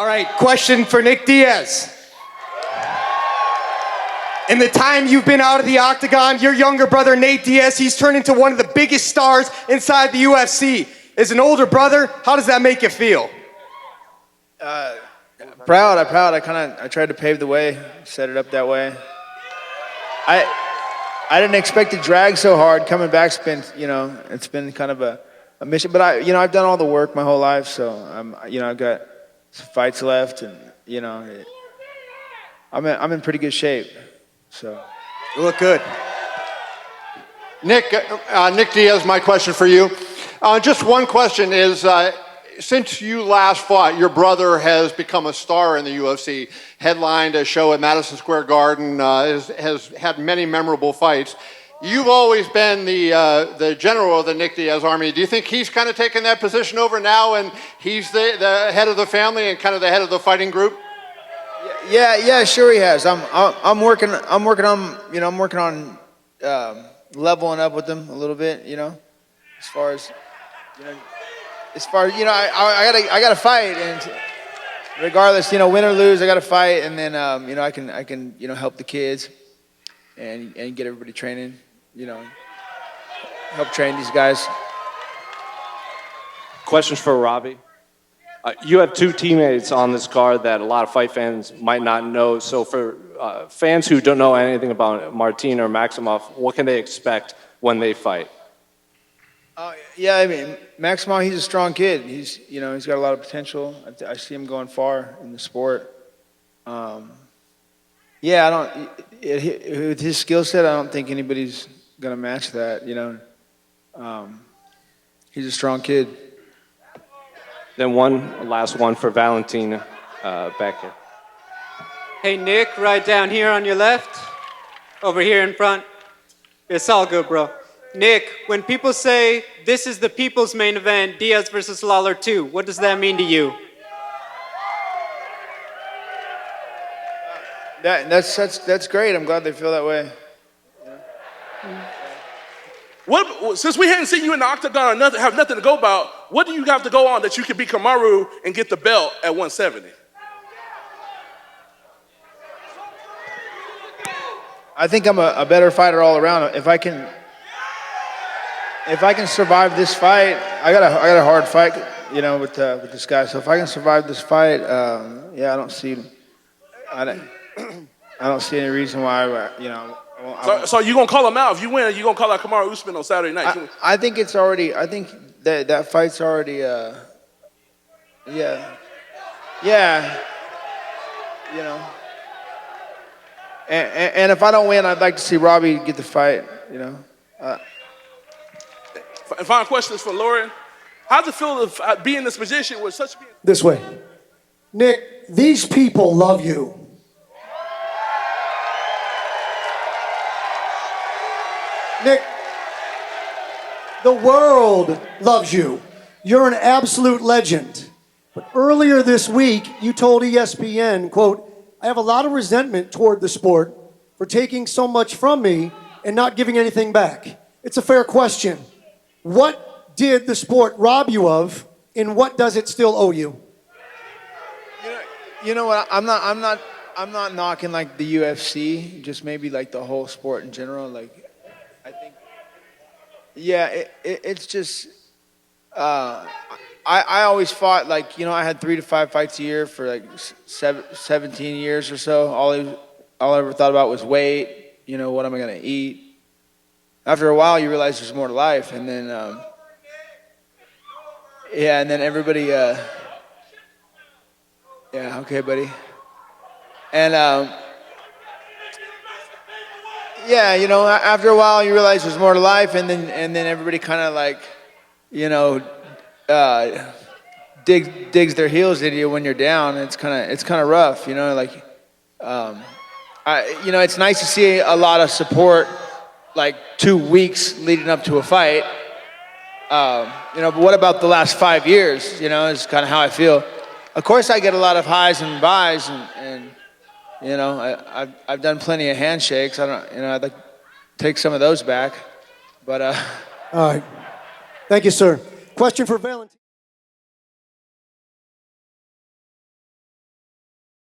All right, question for Nick Diaz. In the time you've been out of the octagon, your younger brother, Nate Diaz, he's turned into one of the biggest stars inside the UFC. As an older brother, how does that make you feel? Proud. I tried to pave the way, set it up that way. I didn't expect to drag so hard. Coming back's been, it's been kind of a mission. But I've done all the work my whole life, so I've got some fights left, and I'm in pretty good shape. So you look good. Nick Diaz, my question for you. Just one question is, since you last fought, your brother has become a star in the UFC, headlined a show at Madison Square Garden, has had many memorable fights. You've always been the general of the Nick Diaz army. Do you think he's kind of taken that position over now, and he's the head of the family and kind of the head of the fighting group? Yeah, sure he has. I'm working on leveling up with him a little bit, as far as I gotta fight, and regardless, win or lose, I gotta fight, and then I can help the kids and get everybody training, help train these guys. Questions for Robbie. You have two teammates on this card that a lot of fight fans might not know. So for fans who don't know anything about Martin or Maximov, what can they expect when they fight? Maximov, he's a strong kid. He's got a lot of potential. I see him going far in the sport. With his skill set, I don't think anybody's gonna match that. He's a strong kid. Then one last one for Valentin back here. Hey, Nick, right down here on your left. Over here in front. It's all good, bro. Nick, when people say this is the people's main event, Diaz versus Lawler 2, what does that mean to you? That's great. I'm glad they feel that way. Since we hadn't seen you in the octagon or have nothing to go about, what do you have to go on that you can beat Kamaru and get the belt at 170? I think I'm a better fighter all around. If I can survive this fight, I got a hard fight, with this guy. So if I can survive this fight, I don't see any reason why, So you gonna call him out? If you win, you gonna call out Kamaru Usman on Saturday night? I think that fight's already, And if I don't win, I'd like to see Robbie get the fight, And final question is for Lauren. How's it feel to be in this position with such... This way. Nick, these people love you. Nick, the world loves you. You're an absolute legend. But earlier this week, you told ESPN, quote, I have a lot of resentment toward the sport for taking so much from me and not giving anything back. It's a fair question. What did the sport rob you of, and what does it still owe you? You know what? I'm not knocking like the UFC, just maybe like the whole sport in general. Like, I think, it's just. I always fought like, I had 3 to 5 fights a year for like 17 years or so. All I ever thought about was weight. What am I gonna eat? After a while, you realize there's more to life, and then and then everybody. Okay, buddy. And after a while, you realize there's more to life, and then everybody kind of like, digs their heels into you when you're down. It's kind of rough, it's nice to see a lot of support, like 2 weeks leading up to a fight. But what about the last 5 years? Is kind of how I feel. Of course, I get a lot of highs and buys, and I've done plenty of handshakes. I'd like to take some of those back, but. All right. Thank you, sir. Question for Valentin.